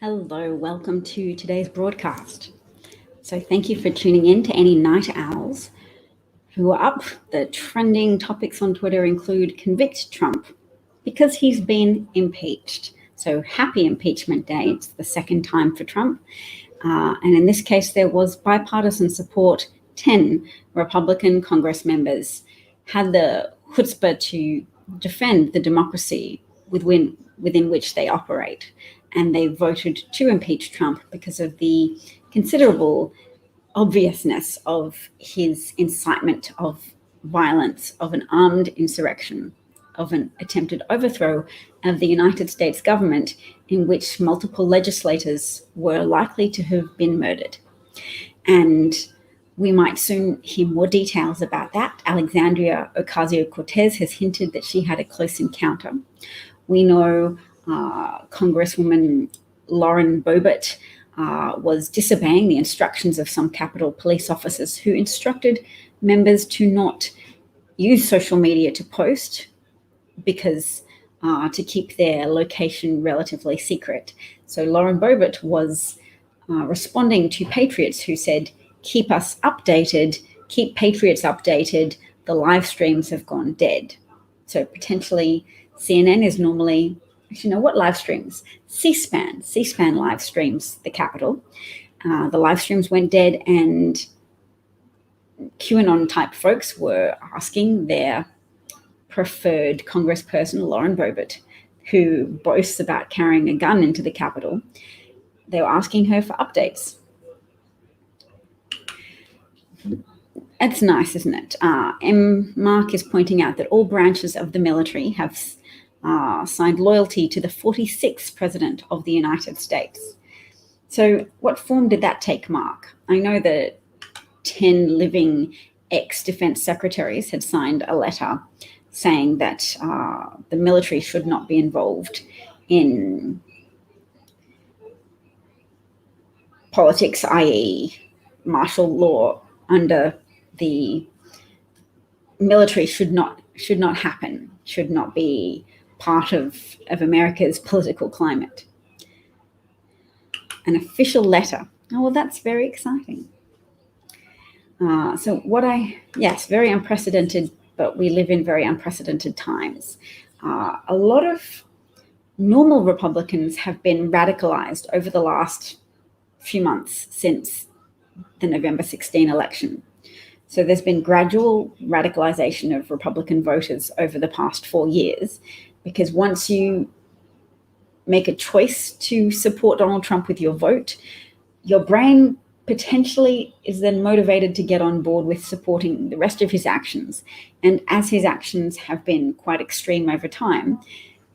Hello, welcome to today's broadcast. So thank you for tuning in to any night owls who are up. The trending topics on Twitter include convict Trump because he's been impeached. So happy impeachment day. It's the second time for Trump. And in this case, there was bipartisan support. 10 Republican Congress members had the chutzpah to defend the democracy within which they operate. And they voted to impeach Trump because of the considerable obviousness of his incitement of violence, of an armed insurrection, of an attempted overthrow of the United States government in which multiple legislators were likely to have been murdered. And we might soon hear more details about that. Alexandria Ocasio-Cortez has hinted that she had a close encounter. We know Congresswoman Lauren Boebert was disobeying the instructions of some Capitol police officers who instructed members to not use social media to post because to keep their location relatively secret. So Lauren Boebert was responding to patriots who said, keep us updated, keep patriots updated, the live streams have gone dead. So potentially CNN is normally, actually, no, what live streams? C-SPAN live streams the Capitol. The live streams went dead, and QAnon type folks were asking their preferred congressperson, Lauren Boebert, who boasts about carrying a gun into the Capitol. They were asking her for updates. It's nice, isn't it? Mark is pointing out that all branches of the military have signed loyalty to the 46th president of the United States. So what form did that take, Mark? I know that 10 living ex-defense secretaries had signed a letter saying that the military should not be involved in politics, i.e. martial law under the military should not happen, should not be part of America's political climate. An official letter. Oh, well, that's very exciting. Yes, very unprecedented, but we live in very unprecedented times. A lot of normal Republicans have been radicalized over the last few months since the November 16 election. So there's been gradual radicalization of Republican voters over the past 4 years, because once you make a choice to support Donald Trump with your vote, your brain potentially is then motivated to get on board with supporting the rest of his actions. And as his actions have been quite extreme over time,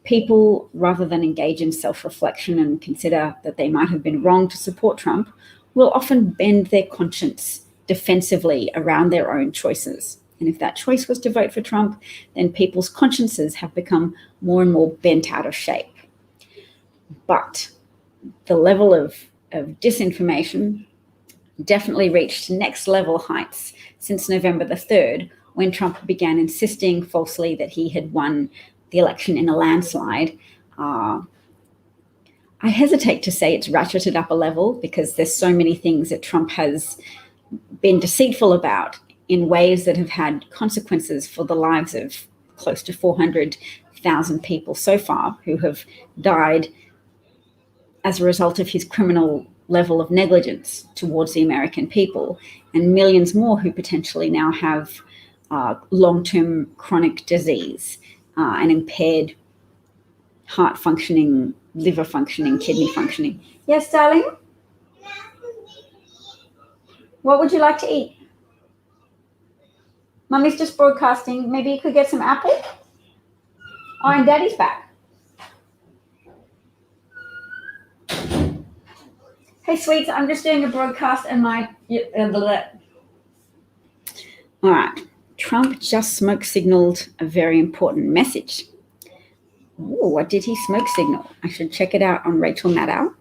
people, rather than engage in self-reflection and consider that they might have been wrong to support Trump, will often bend their conscience defensively around their own choices. And if that choice was to vote for Trump, then people's consciences have become more and more bent out of shape. But the level of disinformation definitely reached next level heights since November the 3rd, when Trump began insisting falsely that he had won the election in a landslide. I hesitate to say it's ratcheted up a level, because there's so many things that Trump has been deceitful about in ways that have had consequences for the lives of close to 400,000 people so far who have died as a result of his criminal level of negligence towards the American people, and millions more who potentially now have long-term chronic disease and impaired heart functioning, liver functioning, kidney functioning. Yes, darling? What would you like to eat? Mummy's just broadcasting. Maybe you could get some apple? Oh, and Daddy's back. Hey, sweets, I'm just doing a broadcast and All right. Trump just smoke signaled a very important message. Ooh, what did he smoke signal? I should check it out on Rachel Maddow.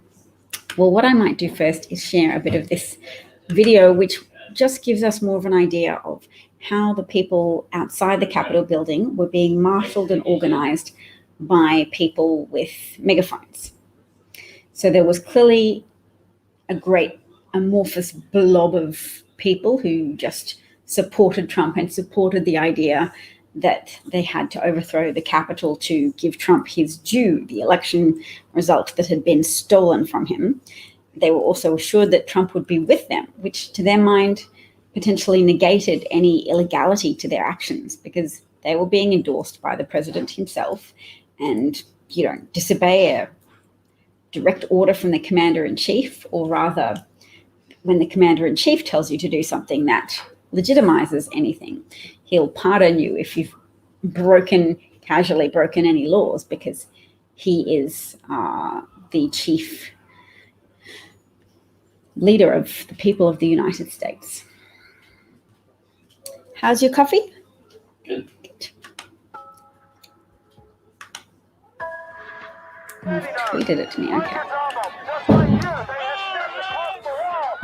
Well, what I might do first is share a bit of this video, which just gives us more of an idea of how the people outside the Capitol building were being marshaled and organized by people with megaphones. So there was clearly a great amorphous blob of people who just supported Trump and supported the idea that they had to overthrow the Capitol to give Trump his due, the election result that had been stolen from him. They were also assured that Trump would be with them, which to their mind potentially negated any illegality to their actions because they were being endorsed by the president himself. And you don't disobey a direct order from the commander-in-chief, or rather, when the commander-in-chief tells you to do something that legitimizes anything, he'll pardon you if you've casually broken any laws, because he is the chief leader of the people of the United States. How's your coffee? Good. You've tweeted it to me, okay.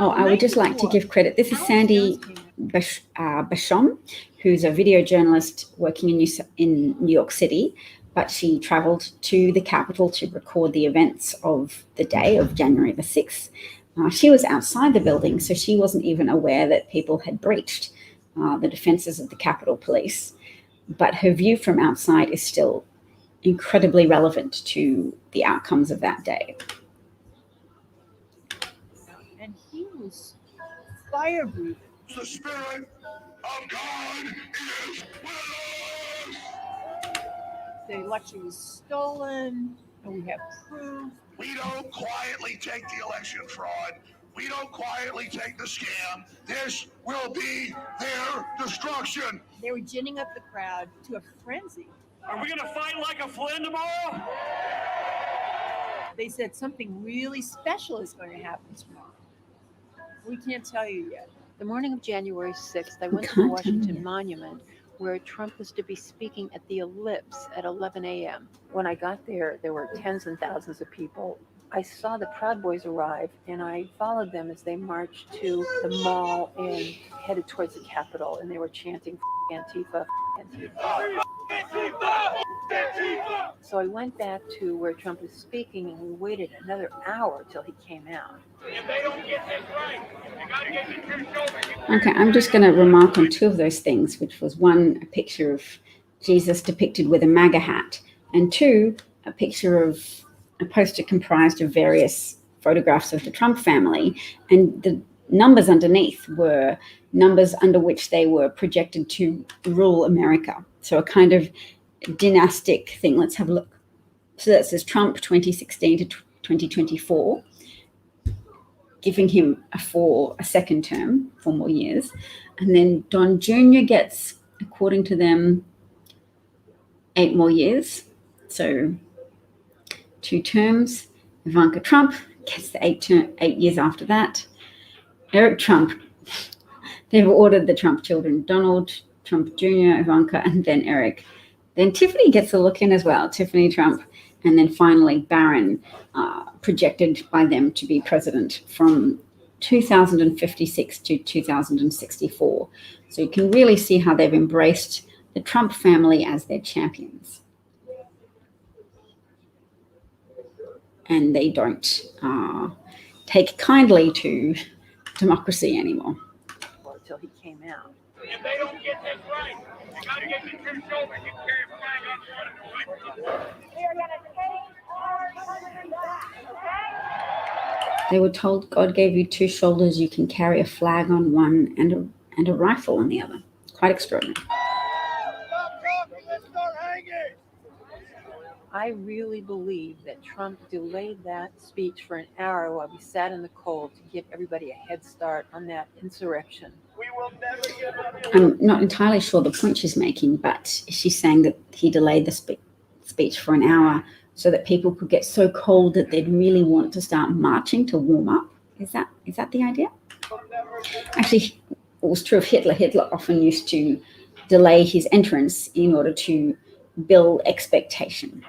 Oh, I would just like to give credit. This is Sandy Basham, who's a video journalist working in New York City, but she traveled to the Capitol to record the events of the day of January the 6th. She was outside the building, so she wasn't even aware that people had breached the defenses of the Capitol Police. But her view from outside is still incredibly relevant to the outcomes of that day. And he was fire breathing. The Spirit of God is with us. The election was stolen, and we have proof. We don't quietly take the election fraud. We don't quietly take the scam. This will be their destruction. They were ginning up the crowd to a frenzy. Are we going to fight like a Flynn tomorrow? They said something really special is going to happen tomorrow. We can't tell you yet. The morning of January 6th, I went to the Washington Monument, where Trump was to be speaking at the Ellipse at 11 a.m. When I got there, there were tens and thousands of people. I saw the Proud Boys arrive, and I followed them as they marched to the mall and headed towards the Capitol, and they were chanting Antifa, Antifa. So I went back to where Trump was speaking, and we waited another hour till he came out. If they don't get this right, you got to get the truth over. Okay, I'm just going to remark on two of those things, which was one, a picture of Jesus depicted with a MAGA hat, and two, a picture of a poster comprised of various photographs of the Trump family, and the numbers underneath were numbers under which they were projected to rule America. So a kind of dynastic thing. Let's have a look. So that says Trump 2016 to 2024, giving him a second term, 4 more years. And then Don Jr. gets, according to them, 8 more years. So 2 terms. Ivanka Trump gets the 8 years after that. Eric Trump, they've ordered the Trump children, Donald Trump Jr., Ivanka, and then Eric. Then Tiffany gets a look in as well, Tiffany Trump. And then finally Barron, projected by them to be president from 2056 to 2064. So you can really see how they've embraced the Trump family as their champions. And they don't take kindly to democracy anymore. Until he came out. If they don't get this right, you got to get the truth over. You carry a flag on the right. We are going to take our country back, okay? They were told God gave you 2 shoulders, you can carry a flag on one and a rifle on the other. Quite extraordinary. Stop talking, let's start hanging. I really believe that Trump delayed that speech for an hour while we sat in the cold to give everybody a head start on that insurrection. We will never give up. I'm not entirely sure the point she's making, but she's saying that he delayed the speech for an hour so that people could get so cold that they'd really want to start marching to warm up. Is that the idea? Actually, it was true of Hitler. Hitler often used to delay his entrance in order to build expectation.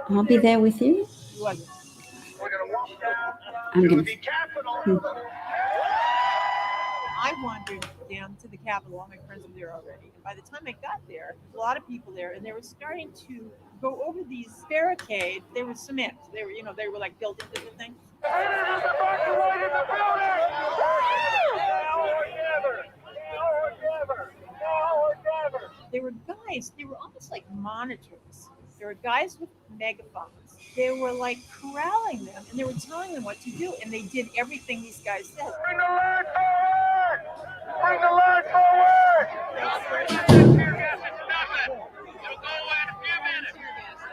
I'll be there with you. We're going to walk down I'm to going the to. Capitol. I wandered down to the Capitol. All my friends were there already. And by the time I got there, a lot of people there, and they were starting to go over these barricades. They were cement. They were, they were like built into the thing. They were guys. They were almost like monitors. There were guys with megaphones. They were like corralling them, and they were telling them what to do, and they did everything these guys said. Bring the line forward! Bring the line forward! Tear gas, it's nothing. It'll go away in a few minutes.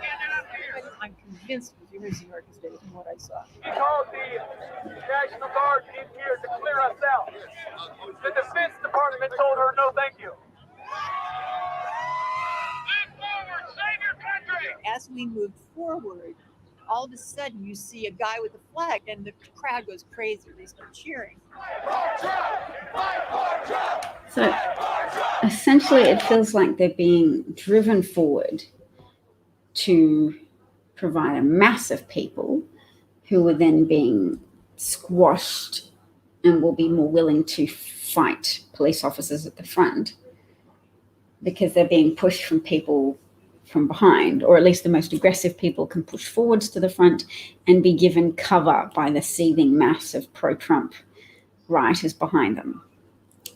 Get it up here. I'm convinced it was the University of York State from what I saw. He called the National Guard in here to clear us out. The Defense Department told her no thank you. Move forward, save your country! As we moved forward, all of a sudden you see a guy with a flag, and the crowd goes crazy. They start cheering. So essentially, it feels like they're being driven forward to provide a mass of people who are then being squashed and will be more willing to fight police officers at the front because they're being pushed from people from behind, or at least the most aggressive people can push forwards to the front and be given cover by the seething mass of pro-Trump rioters behind them.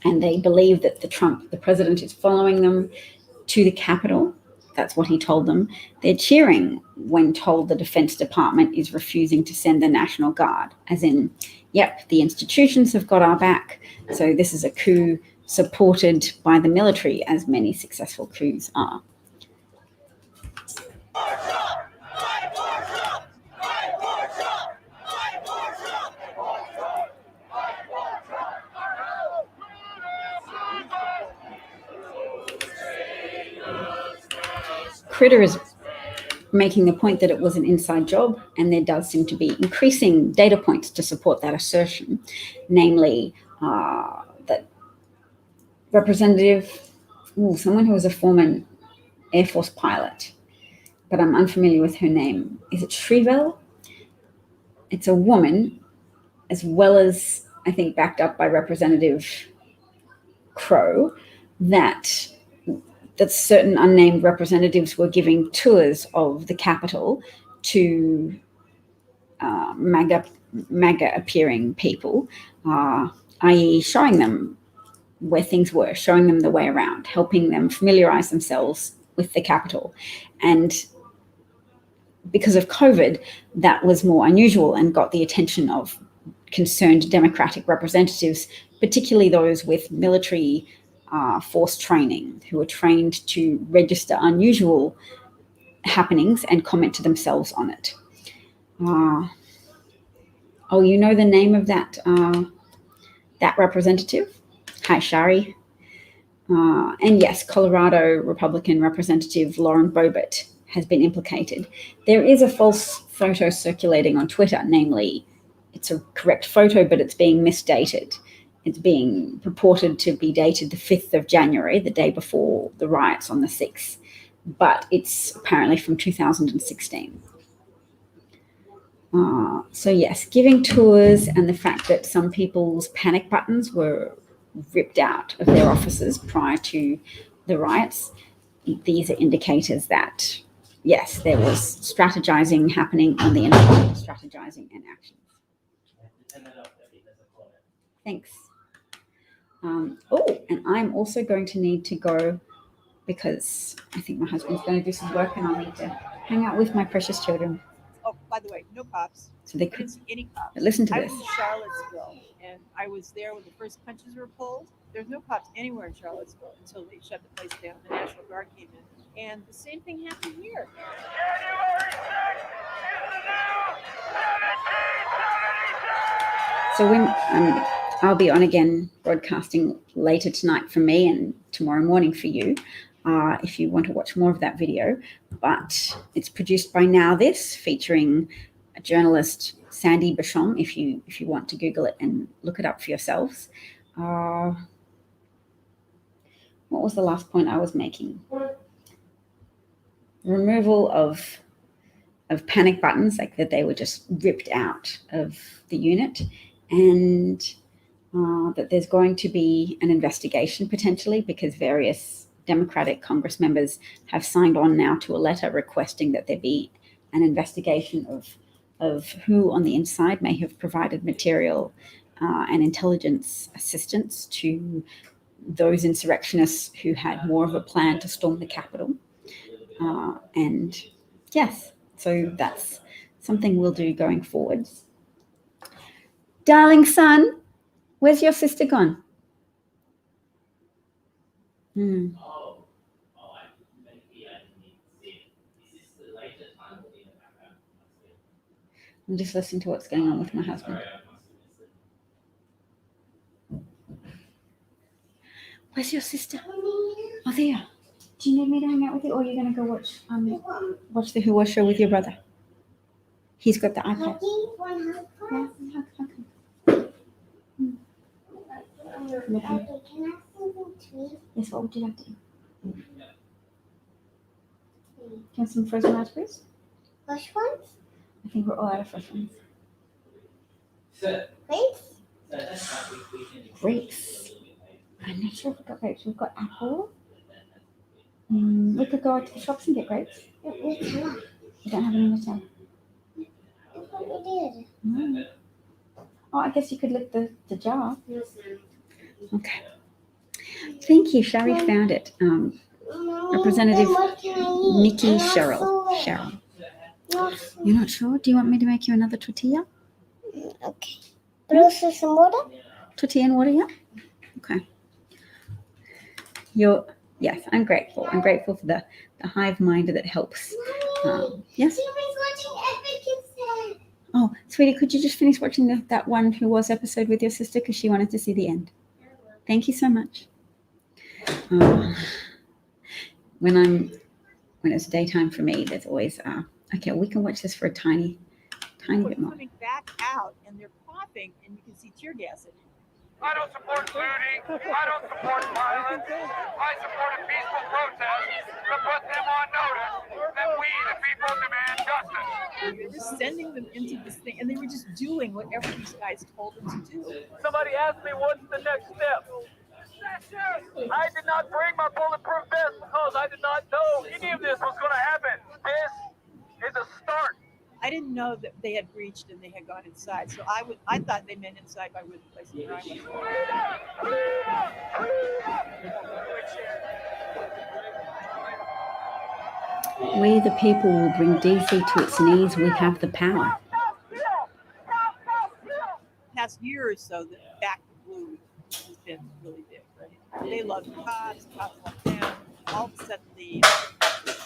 And they believe that the president is following them to the Capitol. That's what he told them. They're cheering when told the Defense Department is refusing to send the National Guard, as in, yep, the institutions have got our back. So this is a coup supported by the military, as many successful coups are. Critter is making the point that it was an inside job, and there does seem to be increasing data points to support that assertion, namely that someone who was a former Air Force pilot, but I'm unfamiliar with her name. Is it Shrivel? It's a woman, as well as, I think, backed up by Representative Crow, that certain unnamed representatives were giving tours of the Capitol to MAGA-appearing people, i.e. showing them where things were, showing them the way around, helping them familiarize themselves with the Capitol. And because of COVID, that was more unusual and got the attention of concerned Democratic representatives, particularly those with military force training, who are trained to register unusual happenings and comment to themselves on it. You know the name of that representative? Hi, Shari. And yes, Colorado Republican Representative Lauren Boebert has been implicated. There is a false photo circulating on Twitter, namely, it's a correct photo, but it's being misdated. It's being purported to be dated the 5th of January, the day before the riots on the 6th, but it's apparently from 2016. So yes, giving tours and the fact that some people's panic buttons were ripped out of their offices prior to the riots, these are indicators that, yes, there was strategizing happening on the inside, strategizing and actions. Thanks. And I'm also going to need to go because I think my husband's going to do some work and I'll need to hang out with my precious children. Oh, by the way, no cops. So they I didn't see any cops. But listen to I this. was in Charlottesville, and I was there when the first punches were pulled. There's no cops anywhere in Charlottesville until they shut the place down. The National Guard came in, and the same thing happened here. January 6th is the new 1776! So when I'll be on again broadcasting later tonight for me and tomorrow morning for you, if you want to watch more of that video. But it's produced by Now This, featuring a journalist, Sandy Basham, if you want to Google it and look it up for yourselves. What was the last point I was making? Removal of panic buttons, like that they were just ripped out of the unit, and that there's going to be an investigation potentially because various Democratic Congress members have signed on now to a letter requesting that there be an investigation of who on the inside may have provided material and intelligence assistance to those insurrectionists who had more of a plan to storm the Capitol. And yes, so that's something we'll do going forwards. Darling son, where's your sister gone? I'm just listening to what's going on with my husband. Where's your sister? Oh, there. Do you need me to hang out with you, or are you going to go watch the Who Was show with your brother? He's got the iPad. Yes, what would you like to do? Do you want some frozen raspberries? Fresh ones? I think we're all out of fresh ones. Grapes? Grapes. I'm not sure if we've got grapes. We've got apple. We could go out to the shops and get grapes. Nutella. We don't have any Nutella. I thought we did. No. Oh, I guess you could lick the jar. No, Sam. Okay. Thank you, Sherry found it. Representative Then what can I eat? Nikki I'm not Cheryl. sure. Cheryl. Not You're not sure? Do you want me to make you another tortilla? okay. But also some water? Tortilla and water, yeah? Okay. Yes, I'm grateful. I'm grateful for the hive mind that helps. Yes? She was watching Epic instead. Oh, sweetie, could you just finish watching that one Who Was episode with your sister because she wanted to see the end? Thank you so much. When it's daytime for me, there's always okay. We can watch this for a tiny bit more. Coming back out, and they're coughing, and you can see tear gas in it. I don't support looting. I don't support violence. I support a peaceful protest to put them on notice that we, the people, demand justice. They were sending them into this thing, and they were just doing whatever these guys told them to do. Somebody asked me what's the next step. I did not bring my bulletproof vest because I did not know any of this was going to happen. This is a start. I didn't know that they had breached and they had gone inside, so I thought they meant inside by where the place where I was. We, the people, will bring DC to its knees. We have the power. Past year or so, the back to blue has been really big, right? They love the cops love them. All of a sudden, the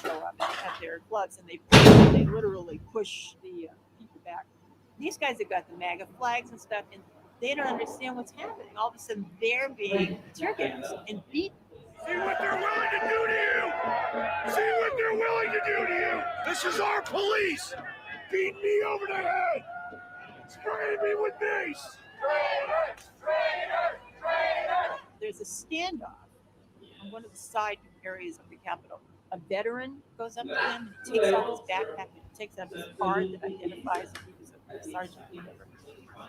show up and have their gloves, and they literally push the people back. These guys have got the MAGA flags and stuff, and they don't understand what's happening. All of a sudden, they're being tear gassed and beaten. See what they're willing to do to you. See what they're willing to do to you. This is our police. Beating me over the head. Spraying me with mace. There's a standoff on one of the side areas of the Capitol. A veteran goes up to him, and he takes out his backpack, and he takes out his card that identifies that he was a sergeant or whatever.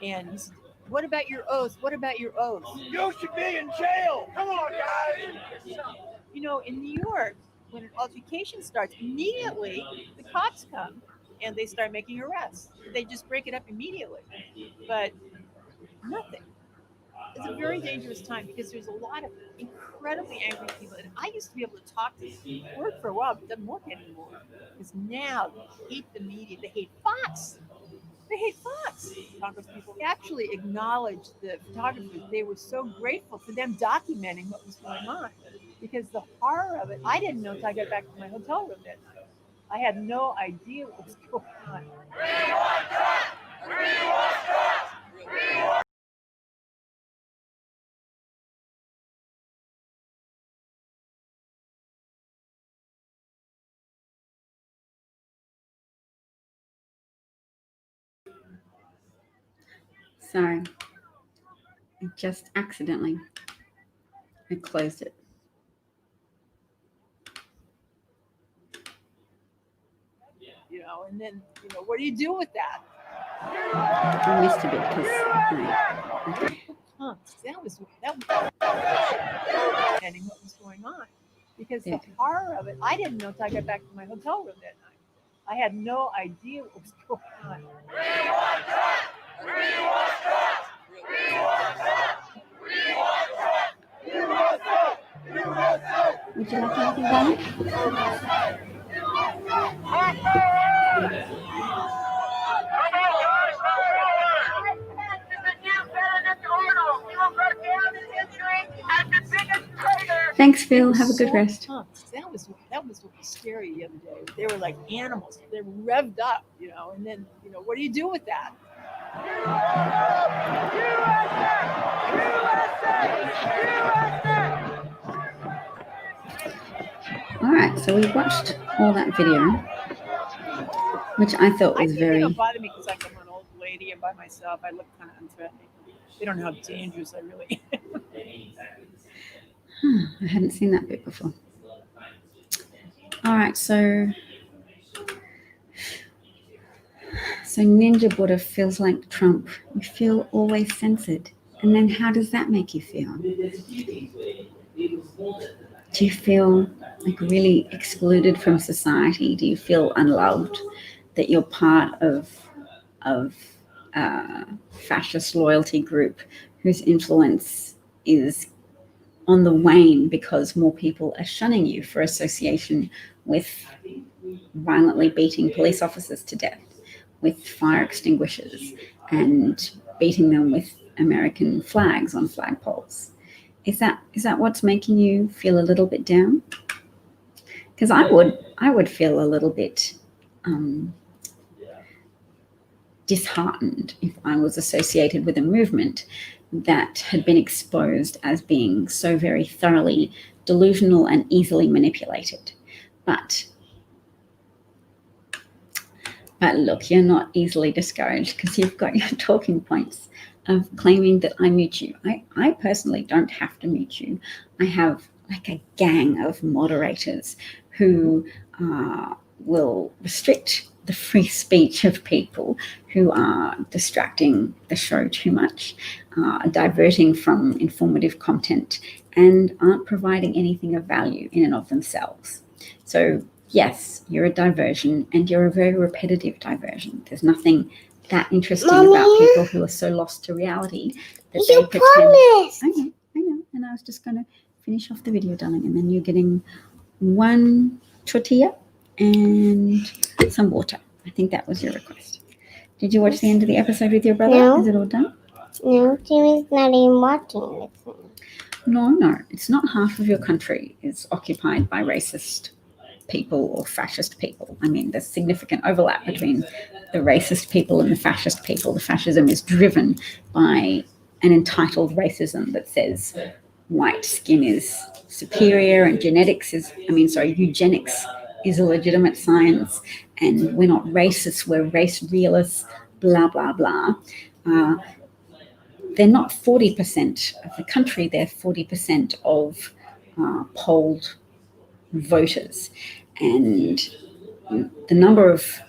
And he says, "What about your oath? What about your oath?" You should be in jail. Come on, guys. You know, in New York, when an altercation starts, immediately the cops come and they start making arrests. They just break it up immediately. But nothing. It's a very dangerous time because there's a lot of incredibly angry people. And I used to be able to talk to them. It worked for a while, but it doesn't work anymore. Because now they hate the media. They hate Fox. They hate Fox. Congress people actually acknowledged the photographers. They were so grateful for them documenting what was going on. Because the horror of it, I didn't know until I got back to my hotel room that night. I had no idea what was going on. Sorry. I just accidentally closed it. You know, and then, you know, what do you do with that? I missed a bit because punks. That was getting what was going on, because Yeah. the horror of it. I didn't know until I got back to my hotel room that night. I had no idea what was going on. Would you like anything, Donna? Thanks, Phil. Have a good rest. Punks. That was what was scary the other day. They were like animals. They were revved up, and then what do you do with that? All right, so we watched all that video, which I thought was They very... don't bother me because I'm an old lady and by myself. I look kind of unthreatening. They don't know how dangerous I really am. I hadn't seen that bit before. All right, so Ninja Buddha feels like Trump. You feel always censored. And then how does that make you feel? Do you feel like really excluded from society? Do you feel unloved, that you're part of a fascist loyalty group whose influence is on the wane because more people are shunning you for association with violently beating police officers to death with fire extinguishers and beating them with American flags on flagpoles? Is that what's making you feel a little bit down? Because I would feel a little bit disheartened if I was associated with a movement that had been exposed as being so very thoroughly delusional and easily manipulated. But look, you're not easily discouraged because you've got your talking points of claiming that I mute you. I personally don't have to mute you. I have like a gang of moderators who will restrict the free speech of people who are distracting the show too much, diverting from informative content, and aren't providing anything of value in and of themselves. So yes, you're a diversion, and you're a very repetitive diversion. There's nothing that interesting about people who are so lost to reality that they pretend. Promised. I know. And I was just going to finish off the video, darling, and then you're getting one tortilla and some water. I think that was your request. Did you watch the end of the episode with your brother? No. Is it all done? No, Timmy's not even watching with me. No. It's not half of your country is occupied by racist people or fascist people. I mean, there's significant overlap between the racist people and the fascist people. The fascism is driven by an entitled racism that says white skin is superior and eugenics is a legitimate science, and we're not racists, we're race realists, blah, blah, blah. They're not 40% of the country, they're 40% of polled voters. And the number of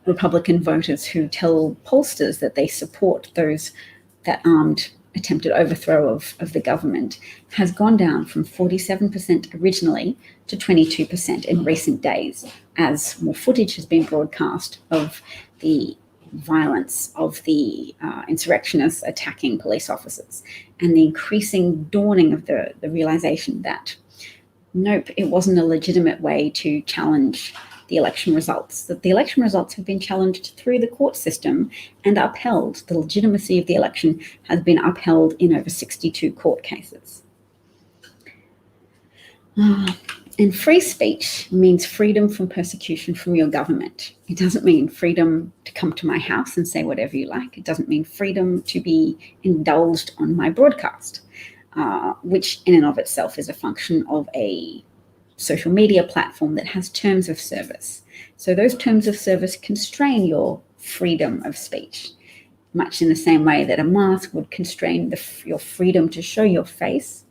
Republican voters who tell pollsters that they support that armed attempted overthrow of the government has gone down from 47% originally to 22% in recent days, as more footage has been broadcast of the violence of the insurrectionists attacking police officers, and the increasing dawning of the realization that nope, it wasn't a legitimate way to challenge the election results, that the election results have been challenged through the court system and upheld. The legitimacy of the election has been upheld in over 62 court cases. And free speech means freedom from persecution from your government. It doesn't mean freedom to come to my house and say whatever you like. It doesn't mean freedom to be indulged on my broadcast, which in and of itself is a function of a social media platform that has terms of service. So those terms of service constrain your freedom of speech, much in the same way that a mask would constrain your freedom to show your face,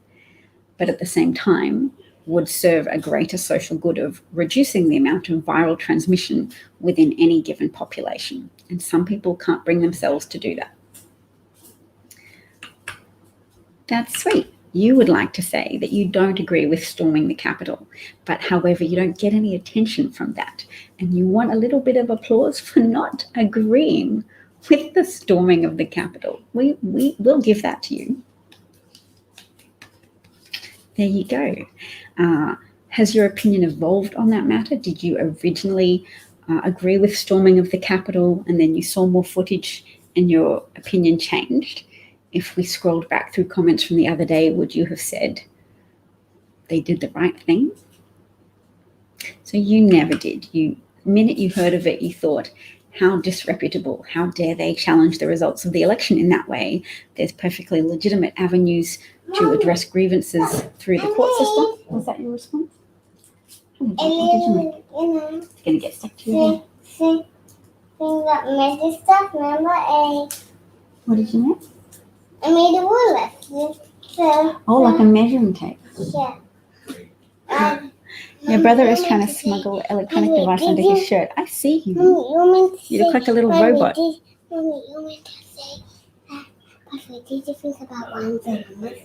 but at the same time would serve a greater social good of reducing the amount of viral transmission within any given population. And some people can't bring themselves to do that. That's sweet. You would like to say that you don't agree with storming the Capitol, but however, you don't get any attention from that. And you want a little bit of applause for not agreeing with the storming of the Capitol. We will give that to you. There you go. Has your opinion evolved on that matter? Did you originally agree with storming of the Capitol and then you saw more footage and your opinion changed? If we scrolled back through comments from the other day, would you have said they did the right thing? So you never did. The minute you heard of it, you thought, how disreputable, how dare they challenge the results of the election in that way? There's perfectly legitimate avenues to address grievances through the court system. Was that your response? What did you make? It's going to get stuck to your head. See that measure stuff, remember? What did you make? I made a ruler. Oh, like a measuring tape. Yeah. Your brother is trying to smuggle electronic device under his shirt. I see you. You look like a little robot. Mommy, you meant to say that. Did you think about rhymes and numbers?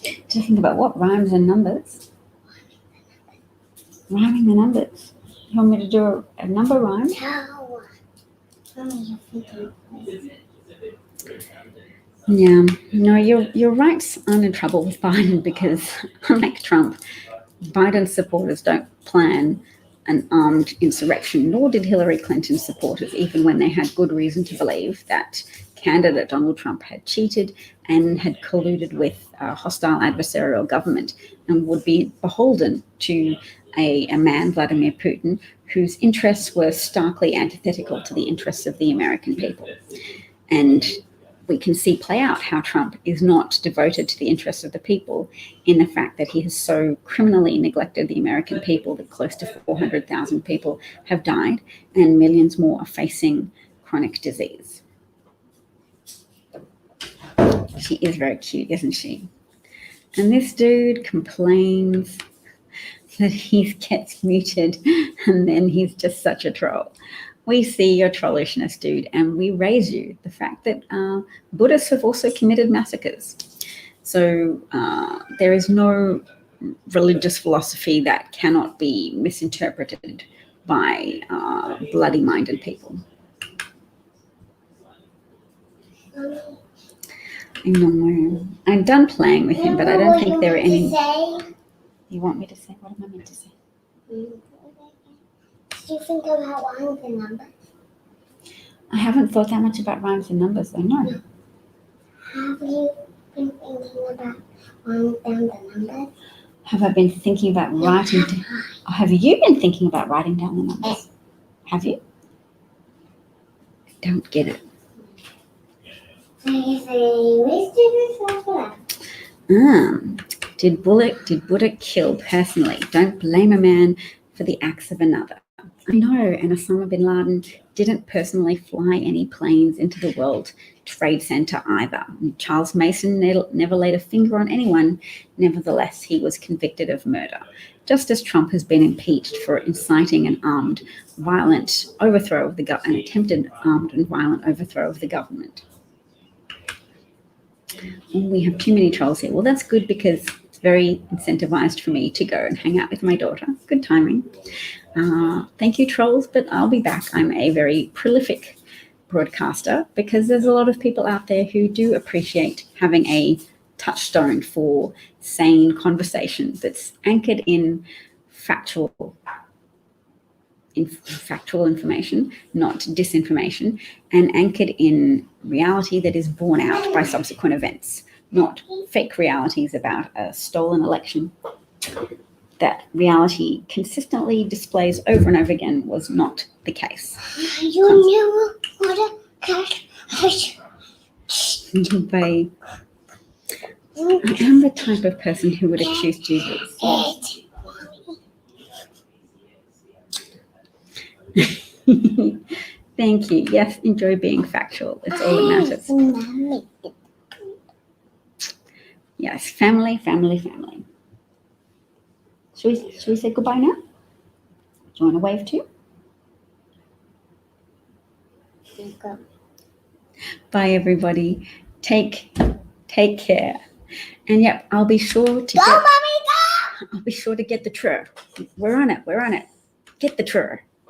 Did you think about what? Rhymes and numbers? Rhyming the numbers. You want me to do a number rhyme? No. Mommy, you're thinking. Yeah, no, your rights aren't in trouble with Biden because, unlike Trump, Biden's supporters don't plan an armed insurrection, nor did Hillary Clinton's supporters, even when they had good reason to believe that candidate Donald Trump had cheated and had colluded with a hostile adversarial government and would be beholden to a man, Vladimir Putin, whose interests were starkly antithetical to the interests of the American people. And we can see play out how Trump is not devoted to the interests of the people in the fact that he has so criminally neglected the American people that close to 400,000 people have died and millions more are facing chronic disease. She is very cute, isn't she? And this dude complains that he gets muted and then he's just such a troll. We see your trollishness, dude, and we raise you the fact that Buddhists have also committed massacres. So there is no religious philosophy that cannot be misinterpreted by bloody-minded people. I know. I'm done playing with him, but I don't think there are any. You want me to say? What am I meant to say? Do you think about rhymes and numbers? I haven't thought that much about rhymes and numbers, though. No. Have you been thinking about writing down the numbers? Have I been thinking about writing down? Have you been thinking about writing down the numbers? Have you? I don't get it. Did Buddha kill personally? Don't blame a man for the acts of another. I know, and Osama bin Laden didn't personally fly any planes into the World Trade Center either. And Charles Mason never laid a finger on anyone. Nevertheless, he was convicted of murder, just as Trump has been impeached for inciting an armed, violent overthrow of an attempted armed and violent overthrow of the government. We have too many trolls here. Well, that's good because it's very incentivized for me to go and hang out with my daughter. Good timing. Thank you, trolls, but I'll be back. I'm a very prolific broadcaster because there's a lot of people out there who do appreciate having a touchstone for sane conversation that's anchored in factual information, not disinformation, and anchored in reality that is borne out by subsequent events, not fake realities about a stolen election. That reality consistently displays over and over again was not the case. You never want to catch. I am the type of person who would accuse Jesus. Thank you. Yes, enjoy being factual. It's all that matters. Yes, family. Should we say goodbye now? Do you want to wave too? Bye, everybody. Take Take care. And yep, I'll be sure to Go, get, mommy, go! I'll be sure to get the tour. We're on it. Get the tour.